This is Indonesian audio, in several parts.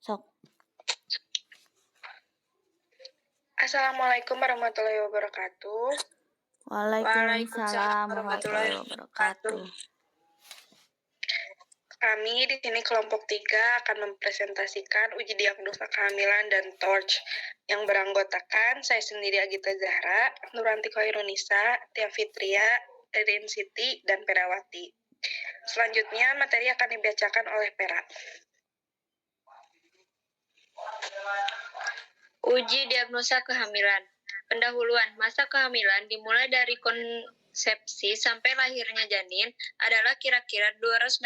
Sok. Assalamualaikum warahmatullahi wabarakatuh. Waalaikumsalam warahmatullahi wabarakatuh. Kami di sini kelompok 3 akan mempresentasikan uji diagnosa kehamilan dan TORCH yang beranggotakan saya sendiri Agita Zahra, Nuranti Khairunisa, Tia Fitria, Erin Siti, dan Perawati. Selanjutnya materi akan dibacakan oleh Pera. Uji diagnosa kehamilan. Pendahuluan, masa kehamilan dimulai dari konsepsi sampai lahirnya janin adalah kira-kira 280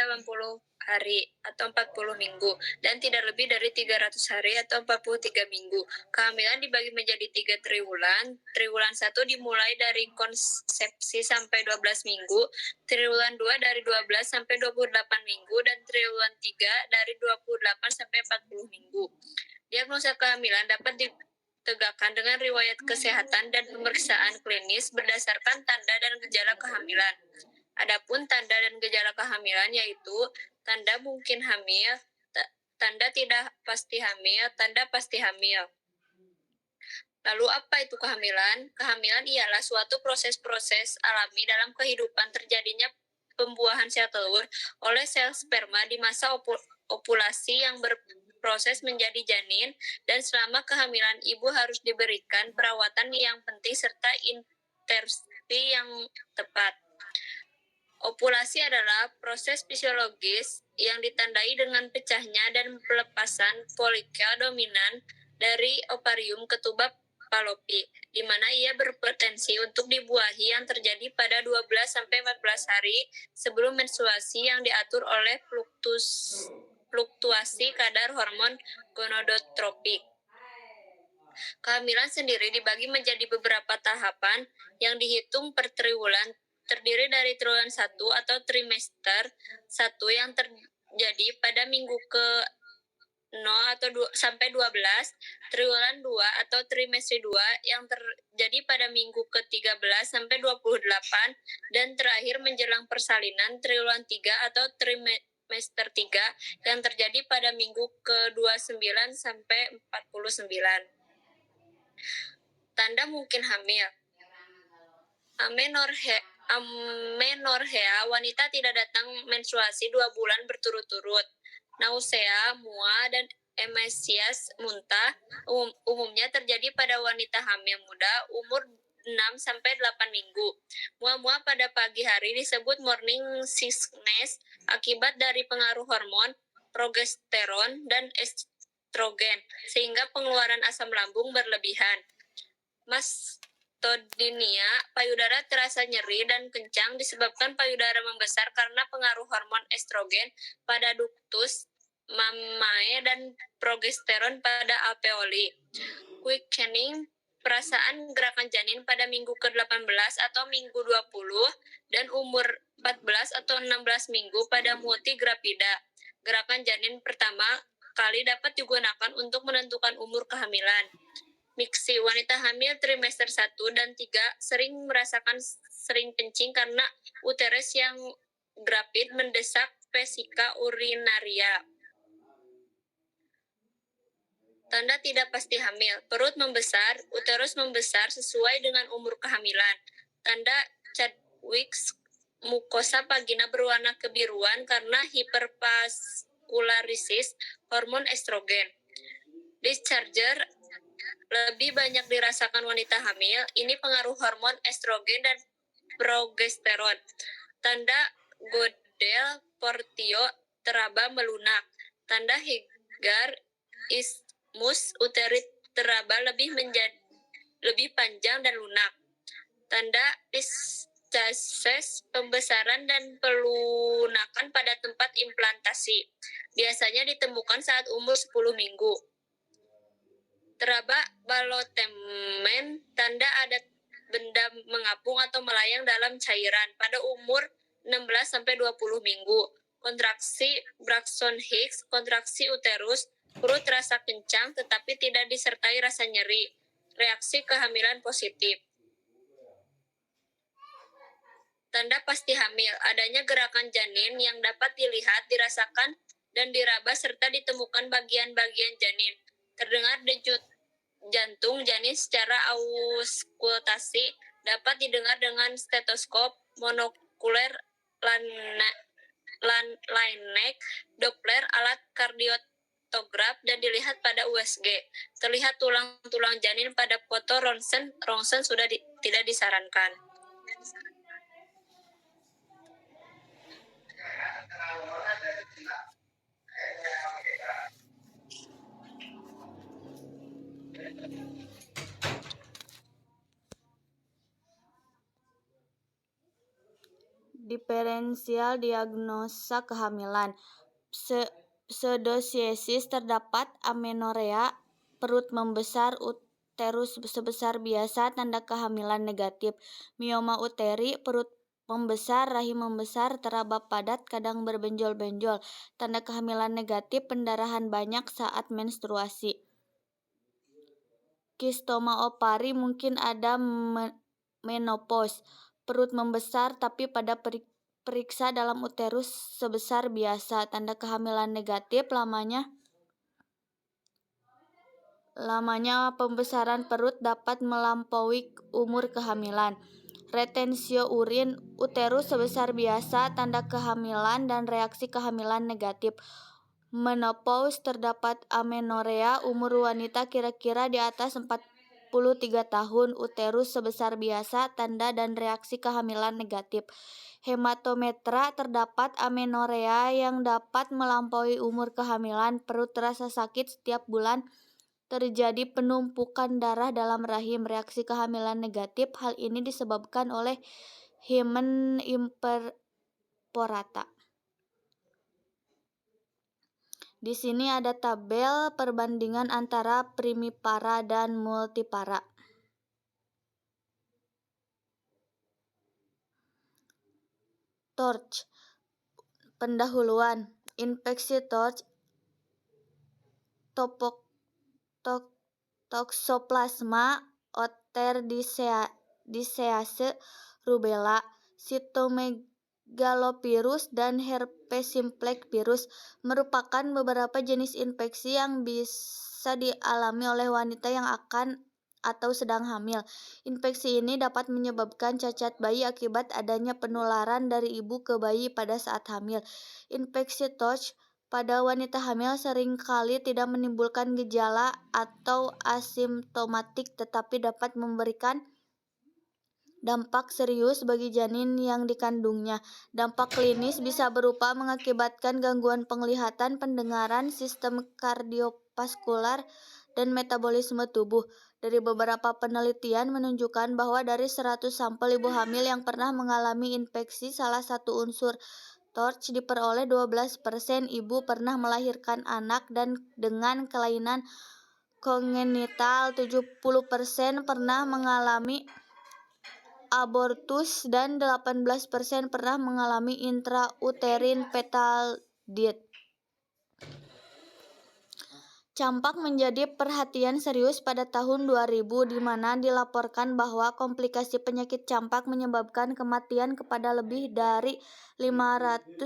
hari atau 40 minggu dan tidak lebih dari 300 hari atau 43 minggu. Kehamilan dibagi menjadi 3 triwulan. Triwulan 1 dimulai dari konsepsi sampai 12 minggu, triwulan 2 dari 12 sampai 28 minggu, dan triwulan 3 dari 28 sampai 40 minggu. Diagnosa kehamilan dapat ditegakkan dengan riwayat kesehatan dan pemeriksaan klinis berdasarkan tanda dan gejala kehamilan. Adapun tanda dan gejala kehamilan yaitu tanda mungkin hamil, tanda tidak pasti hamil, tanda pasti hamil. Lalu apa itu kehamilan? Kehamilan ialah suatu proses-proses alami dalam kehidupan terjadinya pembuahan sel telur oleh sel sperma di masa ovulasi yang berproses menjadi janin, dan selama kehamilan ibu harus diberikan perawatan yang penting serta intervensi yang tepat. Ovulasi adalah proses fisiologis yang ditandai dengan pecahnya dan pelepasan folikel dominan dari ovarium ke tuba Fallopi, di mana ia berpotensi untuk dibuahi yang terjadi pada 12-14 hari sebelum menstruasi yang diatur oleh fluktuasi kadar hormon gonadotropik. Kehamilan sendiri dibagi menjadi beberapa tahapan yang dihitung per triwulan, terdiri dari triwulan 1 atau trimester 1 yang terjadi pada minggu ke 0 atau sampai 12, triwulan 2 atau trimester 2 yang terjadi pada minggu ke-13 sampai 28, dan terakhir menjelang persalinan triwulan 3 atau trimester 3 yang terjadi pada minggu ke-29 sampai 49. Tanda mungkin hamil. Amenorrhea, wanita tidak datang menstruasi 2 bulan berturut-turut. Nausea, mual, dan emesias, muntah, umumnya terjadi pada wanita hamil muda umur 6-8 minggu. Mual-mual pada pagi hari disebut morning sickness akibat dari pengaruh hormon progesteron dan estrogen, sehingga pengeluaran asam lambung berlebihan. Mastodinia, payudara terasa nyeri dan kencang disebabkan payudara membesar karena pengaruh hormon estrogen pada ductus mammae dan progesteron pada alveoli. Quickening, perasaan gerakan janin pada minggu ke-18 atau minggu 20 dan umur 14 atau 16 minggu pada multigrapida. Gerakan janin pertama kali dapat digunakan untuk menentukan umur kehamilan. Miksi, wanita hamil trimester 1 dan 3 sering merasakan sering kencing karena uterus yang grapid mendesak vesika urinaria. Tanda tidak pasti hamil. Perut membesar, uterus membesar sesuai dengan umur kehamilan. Tanda Chadwick's, mukosa vagina berwarna kebiruan karena hipervaskularisis hormon estrogen. Discharger lebih banyak dirasakan wanita hamil. Ini pengaruh hormon estrogen dan progesteron. Tanda Godel-Portio, teraba melunak. Tanda Hegar ismus, uterit teraba lebih panjang dan lunak. Tanda Pistaches, pembesaran dan pelunakan pada tempat implantasi. Biasanya ditemukan saat umur 10 minggu. Teraba balotemen, tanda ada benda mengapung atau melayang dalam cairan pada umur 16-20 minggu. Kontraksi Braxton Hicks, kontraksi uterus, perut terasa kencang tetapi tidak disertai rasa nyeri. Reaksi kehamilan positif. Tanda pasti hamil, adanya gerakan janin yang dapat dilihat, dirasakan, dan diraba serta ditemukan bagian-bagian janin. Terdengar denyut jantung janin secara auskultasi, dapat didengar dengan stetoskop monokuler Laennec, Doppler, alat kardiotograf, dan dilihat pada USG. Terlihat tulang-tulang janin pada foto ronsen sudah tidak disarankan. Diferensial diagnosa kehamilan. Pseudocyesis terdapat amenorea, perut membesar, uterus sebesar biasa, tanda kehamilan negatif. Mioma uteri, perut membesar, rahim membesar, teraba padat, kadang berbenjol-benjol, tanda kehamilan negatif. Pendarahan banyak saat menstruasi. Kistoma ovari, mungkin ada menopause. Perut membesar tapi pada periksa dalam uterus sebesar biasa, tanda kehamilan negatif. Lamanya pembesaran perut dapat melampaui umur kehamilan. Retensio urin, uterus sebesar biasa, tanda kehamilan dan reaksi kehamilan negatif. Menopause, terdapat amenorea, umur wanita kira-kira di atas 43 tahun, uterus sebesar biasa, tanda dan reaksi kehamilan negatif. Hematometra, terdapat amenorea yang dapat melampaui umur kehamilan, perut terasa sakit setiap bulan, terjadi penumpukan darah dalam rahim, reaksi kehamilan negatif. Hal ini disebabkan oleh hymen imperforata. Di sini ada tabel perbandingan antara primipara dan multipara. TORCH. Pendahuluan. Infeksi TORCH, Toxoplasma oterdiceae, rubella, cytomegalovirus, dan herpes simplex virus merupakan beberapa jenis infeksi yang bisa dialami oleh wanita yang akan atau sedang hamil. Infeksi ini dapat menyebabkan cacat bayi akibat adanya penularan dari ibu ke bayi pada saat hamil. Infeksi TORCH pada wanita hamil seringkali tidak menimbulkan gejala atau asimptomatik, tetapi dapat memberikan dampak serius bagi janin yang dikandungnya. Dampak klinis bisa berupa mengakibatkan gangguan penglihatan, pendengaran, sistem kardiovaskular, dan metabolisme tubuh. Dari beberapa penelitian menunjukkan bahwa dari 100 sampel ibu hamil yang pernah mengalami infeksi salah satu unsur TORCH diperoleh 12% ibu pernah melahirkan anak dan dengan kelainan kongenital, 70% pernah mengalami abortus, dan 18% pernah mengalami intrauterine fetal death. Campak menjadi perhatian serius pada tahun 2000, di mana dilaporkan bahwa komplikasi penyakit campak menyebabkan kematian kepada lebih dari 562.000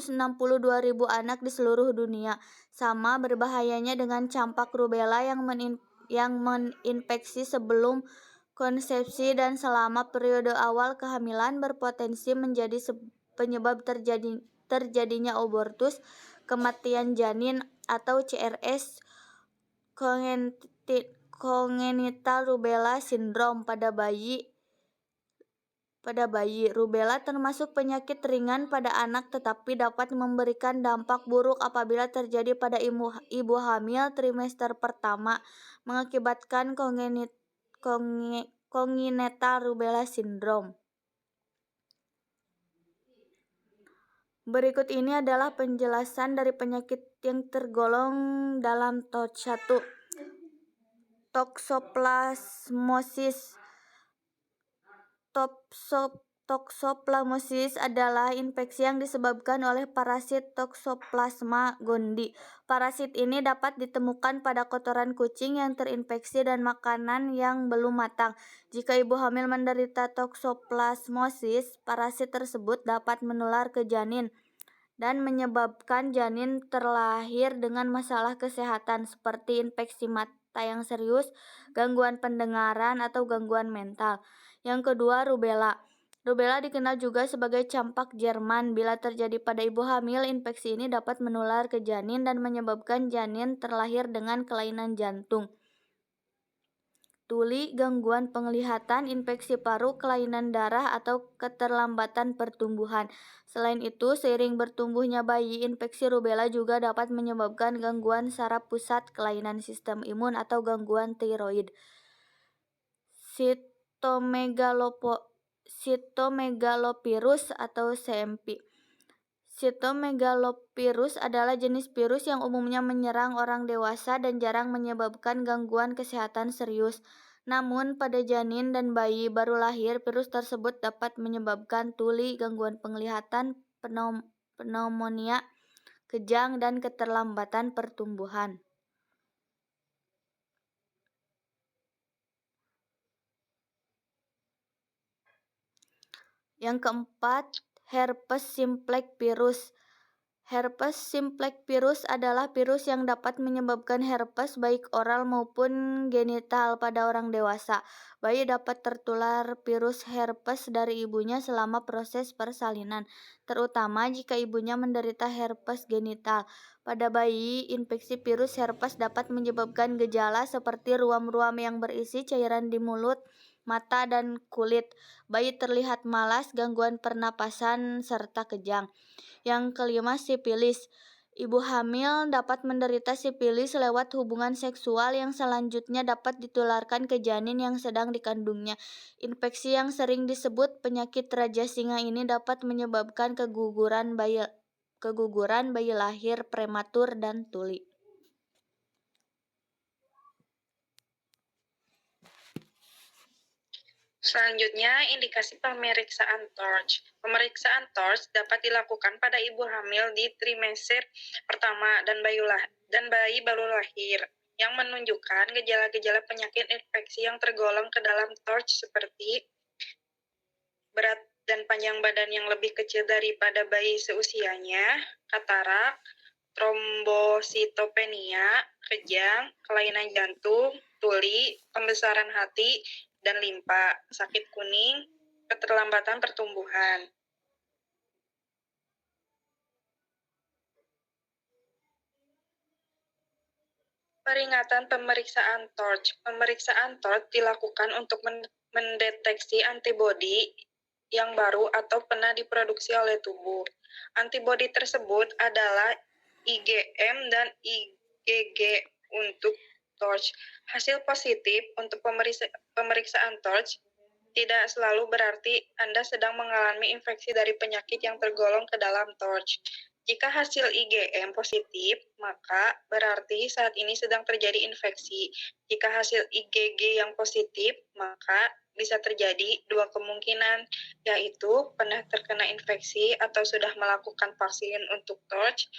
anak di seluruh dunia. Sama berbahayanya dengan campak rubella yang meninfeksi sebelum konsepsi dan selama periode awal kehamilan, berpotensi menjadi penyebab terjadinya abortus, kematian janin, atau CRS, congenital rubella syndrome pada bayi. Rubella termasuk penyakit ringan pada anak, tetapi dapat memberikan dampak buruk apabila terjadi pada ibu hamil trimester pertama, mengakibatkan congenital rubella syndrome. Berikut ini adalah penjelasan dari penyakit yang tergolong dalam TORCH. 1. Toxoplasmosis. Toxoplasmosis adalah infeksi yang disebabkan oleh parasit Toxoplasma gondii. Parasit ini dapat ditemukan pada kotoran kucing yang terinfeksi dan makanan yang belum matang. Jika ibu hamil menderita toxoplasmosis, parasit tersebut dapat menular ke janin dan menyebabkan janin terlahir dengan masalah kesehatan seperti infeksi mata yang serius, gangguan pendengaran, atau gangguan mental. Yang kedua, rubella. Rubella dikenal juga sebagai campak Jerman. Bila terjadi pada ibu hamil, infeksi ini dapat menular ke janin dan menyebabkan janin terlahir dengan kelainan jantung, tuli, gangguan penglihatan, infeksi paru, kelainan darah, atau keterlambatan pertumbuhan. Selain itu, seiring bertumbuhnya bayi, infeksi rubella juga dapat menyebabkan gangguan saraf pusat, kelainan sistem imun, atau gangguan tiroid. Cytomegalovirus atau CMV. Cytomegalovirus adalah jenis virus yang umumnya menyerang orang dewasa dan jarang menyebabkan gangguan kesehatan serius. Namun, pada janin dan bayi baru lahir, virus tersebut dapat menyebabkan tuli, gangguan penglihatan, pneumonia, kejang, dan keterlambatan pertumbuhan. Yang keempat, herpes simplex virus. Herpes simplex virus adalah virus yang dapat menyebabkan herpes baik oral maupun genital pada orang dewasa. Bayi dapat tertular virus herpes dari ibunya selama proses persalinan, terutama jika ibunya menderita herpes genital. Pada bayi, infeksi virus herpes dapat menyebabkan gejala seperti ruam-ruam yang berisi cairan di mulut, mata, dan kulit. Bayi terlihat malas, gangguan pernapasan, serta kejang. Yang kelima, sifilis. Ibu hamil dapat menderita sifilis lewat hubungan seksual yang selanjutnya dapat ditularkan ke janin yang sedang dikandungnya. Infeksi yang sering disebut penyakit raja singa ini dapat menyebabkan keguguran bayi lahir prematur dan tuli. Selanjutnya, indikasi pemeriksaan TORCH. Pemeriksaan TORCH dapat dilakukan pada ibu hamil di trimester pertama dan bayi baru lahir, yang menunjukkan gejala-gejala penyakit infeksi yang tergolong ke dalam TORCH seperti berat dan panjang badan yang lebih kecil daripada bayi seusianya, katarak, trombositopenia, kejang, kelainan jantung, tuli, pembesaran hati, dan limpa, sakit kuning, keterlambatan pertumbuhan. Peringatan pemeriksaan TORCH. Pemeriksaan TORCH dilakukan untuk mendeteksi antibodi yang baru atau pernah diproduksi oleh tubuh. Antibodi tersebut adalah IgM dan IgG untuk TORCH. Hasil positif untuk pemeriksaan TORCH tidak selalu berarti Anda sedang mengalami infeksi dari penyakit yang tergolong ke dalam TORCH. Jika hasil IgM positif, maka berarti saat ini sedang terjadi infeksi. Jika hasil IgG yang positif, maka bisa terjadi dua kemungkinan, yaitu pernah terkena infeksi atau sudah melakukan vaksin untuk TORCH.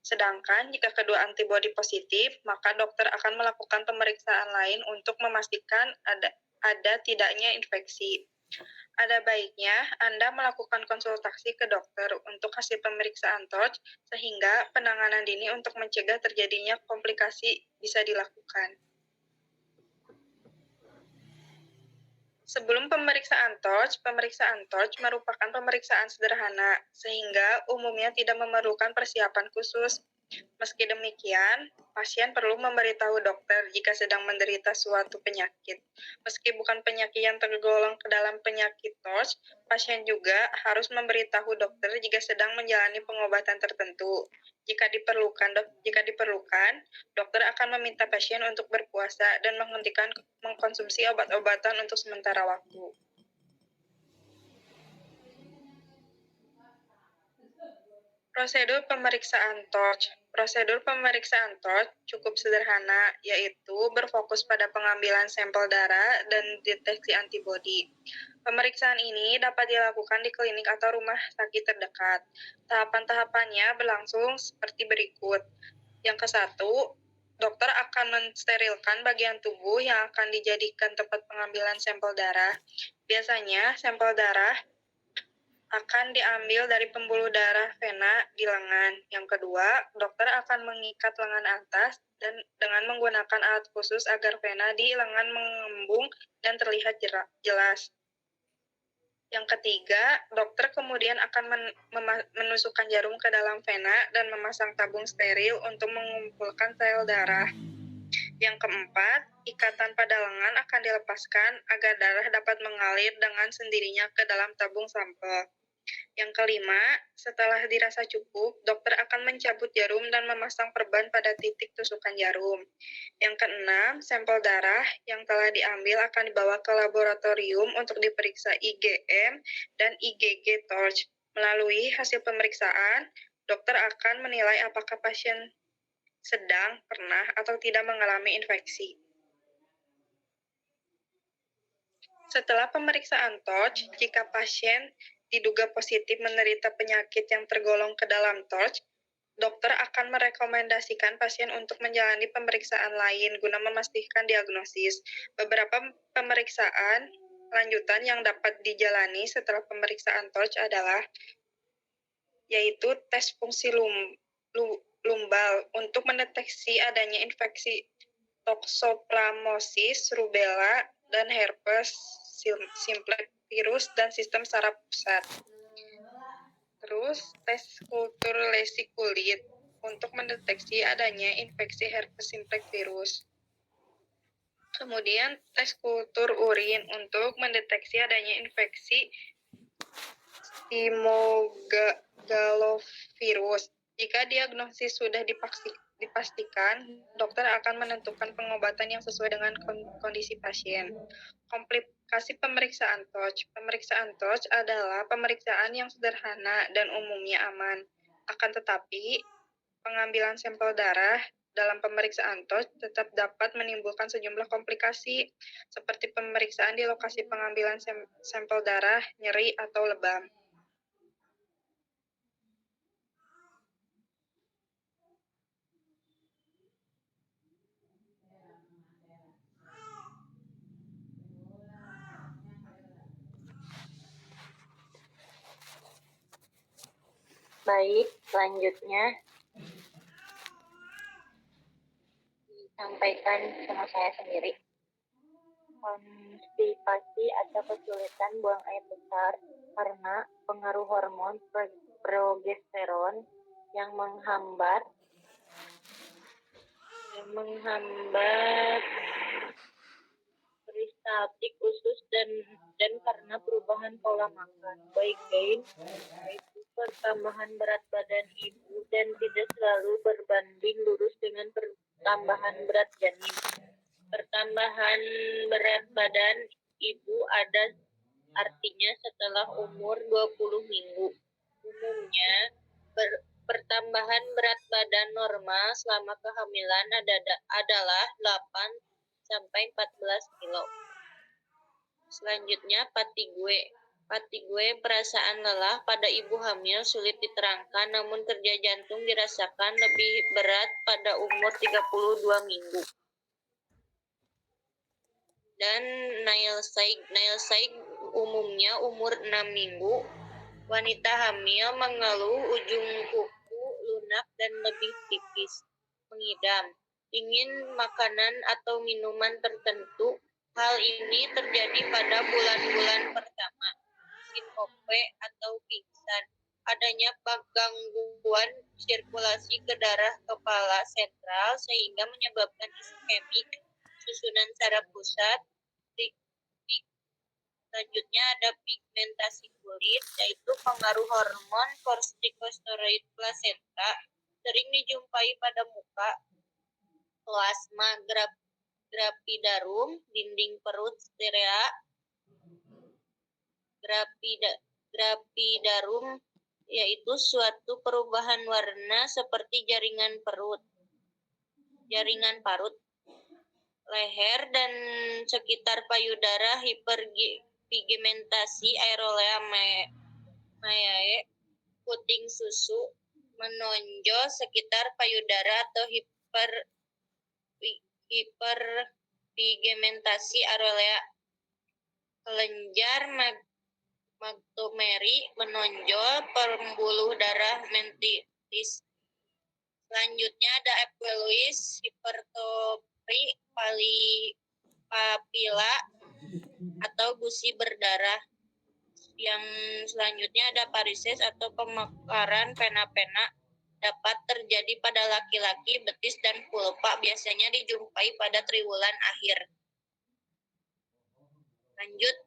Sedangkan jika kedua antibodi positif, maka dokter akan melakukan pemeriksaan lain untuk memastikan ada tidaknya infeksi. Ada baiknya Anda melakukan konsultasi ke dokter untuk hasil pemeriksaan TORCH sehingga penanganan dini untuk mencegah terjadinya komplikasi bisa dilakukan. Sebelum pemeriksaan TORCH merupakan pemeriksaan sederhana, sehingga umumnya tidak memerlukan persiapan khusus. Meski demikian, pasien perlu memberitahu dokter jika sedang menderita suatu penyakit. Meski bukan penyakit yang tergolong ke dalam penyakit TORCH, pasien juga harus memberitahu dokter jika sedang menjalani pengobatan tertentu. Jika diperlukan, dokter akan meminta pasien untuk berpuasa dan menghentikan mengkonsumsi obat-obatan untuk sementara waktu. Prosedur pemeriksaan TORCH. Prosedur pemeriksaan TORCH cukup sederhana, yaitu berfokus pada pengambilan sampel darah dan deteksi antibodi. Pemeriksaan ini dapat dilakukan di klinik atau rumah sakit terdekat. Tahapan-tahapannya berlangsung seperti berikut. Yang ke-1, dokter akan mensterilkan bagian tubuh yang akan dijadikan tempat pengambilan sampel darah. Biasanya, sampel darah akan diambil dari pembuluh darah vena di lengan. Yang kedua, dokter akan mengikat lengan atas dan dengan menggunakan alat khusus agar vena di lengan mengembung dan terlihat jelas. Yang ketiga, dokter kemudian akan menusukkan jarum ke dalam vena dan memasang tabung steril untuk mengumpulkan sel darah. Yang keempat, ikatan pada lengan akan dilepaskan agar darah dapat mengalir dengan sendirinya ke dalam tabung sampel. Yang kelima, setelah dirasa cukup, dokter akan mencabut jarum dan memasang perban pada titik tusukan jarum. Yang keenam, sampel darah yang telah diambil akan dibawa ke laboratorium untuk diperiksa IgM dan IgG torch. Melalui hasil pemeriksaan, dokter akan menilai apakah pasien sedang, pernah, atau tidak mengalami infeksi. Setelah pemeriksaan torch, jika pasien diduga positif menderita penyakit yang tergolong ke dalam torch, dokter akan merekomendasikan pasien untuk menjalani pemeriksaan lain guna memastikan diagnosis. Beberapa pemeriksaan lanjutan yang dapat dijalani setelah pemeriksaan torch adalah yaitu tes fungsi lumbal untuk mendeteksi adanya infeksi toxoplasmosis, rubella, dan herpes simplex virus dan sistem saraf pusat. Terus, tes kultur lesi kulit untuk mendeteksi adanya infeksi herpes simplex virus. Kemudian, tes kultur urin untuk mendeteksi adanya infeksi cytomegalovirus. Jika diagnosis sudah dipastikan, dokter akan menentukan pengobatan yang sesuai dengan kondisi pasien. Komplikasi pemeriksaan torch. Pemeriksaan torch adalah pemeriksaan yang sederhana dan umumnya aman. Akan tetapi, pengambilan sampel darah dalam pemeriksaan torch tetap dapat menimbulkan sejumlah komplikasi, seperti pemeriksaan di lokasi pengambilan sampel darah, nyeri, atau lebam. Baik, selanjutnya disampaikan sama saya sendiri. Konstipasi atau kesulitan buang air besar karena pengaruh hormon progesteron yang menghambat peristaltik usus dan karena perubahan pola makan. Weight gain yaitu pertambahan berat badan ibu dan tidak selalu berbanding lurus dengan pertambahan berat janin. Pertambahan berat badan ibu ada artinya setelah umur 20 minggu. Umumnya, pertambahan berat badan normal selama kehamilan adalah 8-14 kilo. Selanjutnya, fatigue. Fatigue, perasaan lelah pada ibu hamil sulit diterangkan, namun kerja jantung dirasakan lebih berat pada umur 32 minggu. Dan nail saig umumnya umur 6 minggu. Wanita hamil mengeluh ujung kuku lunak dan lebih tipis, mengidam, ingin makanan atau minuman tertentu. Hal ini terjadi pada bulan-bulan pertama. Sinkope atau pingsan. Adanya gangguan sirkulasi ke darah kepala sentral sehingga menyebabkan iskemik, susunan saraf pusat. Selanjutnya ada pigmentasi kulit, yaitu pengaruh hormon kortikosteroid plasenta, sering dijumpai pada muka, plasma gravidarum, dinding perut, sterea, gravidarum, yaitu suatu perubahan warna seperti jaringan parut, leher dan sekitar payudara, hiperpigmentasi, areola maeae, puting susu, menonjol sekitar payudara atau hiperpigmentasi areola, kelenjar Montgomery menonjol pembuluh darah mentis. Selanjutnya ada epilois, hipertrofi papila atau gusi berdarah. Yang selanjutnya ada varises atau pemekaran pena-pena, dapat terjadi pada laki-laki, betis, dan vulva. Biasanya dijumpai pada triwulan akhir. Lanjut.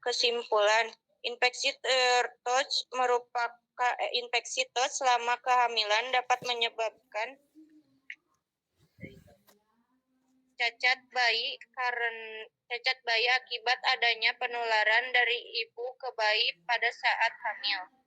Kesimpulan, infeksi selama kehamilan dapat menyebabkan cacat bayi akibat adanya penularan dari ibu ke bayi pada saat hamil.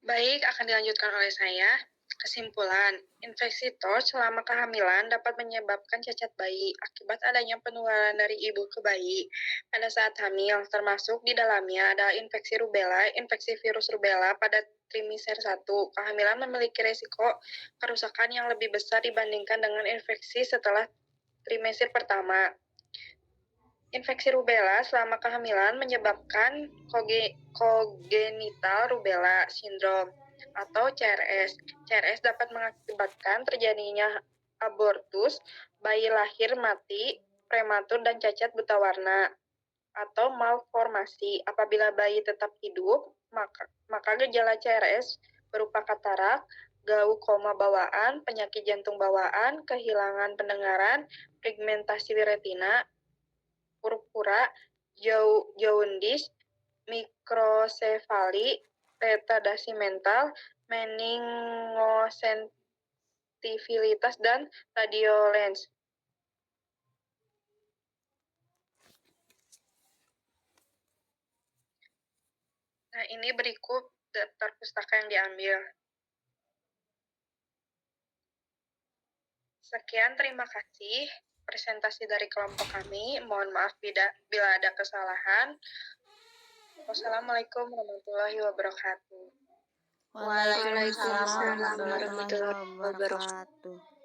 Baik, akan dilanjutkan oleh saya. Kesimpulan, infeksi TORCH selama kehamilan dapat menyebabkan cacat bayi akibat adanya penularan dari ibu ke bayi pada saat hamil, termasuk di dalamnya ada infeksi rubella, infeksi virus rubella pada trimester 1. Kehamilan memiliki risiko kerusakan yang lebih besar dibandingkan dengan infeksi setelah trimester pertama. Infeksi rubella selama kehamilan menyebabkan congenital rubella syndrome atau CRS. CRS dapat mengakibatkan terjadinya abortus, bayi lahir mati, prematur, dan cacat buta warna atau malformasi. Apabila bayi tetap hidup, maka gejala CRS berupa katarak, glaukoma bawaan, penyakit jantung bawaan, kehilangan pendengaran, pigmentasi retina, purpura, jaundice, mikrosefali, retardasi mental, meningosensitivitas, dan radiolens. Nah, ini berikut daftar pustaka yang diambil. Sekian, terima kasih presentasi dari kelompok kami. Mohon maaf bila ada kesalahan. Wassalamualaikum warahmatullahi wabarakatuh. Waalaikumsalam warahmatullahi wabarakatuh.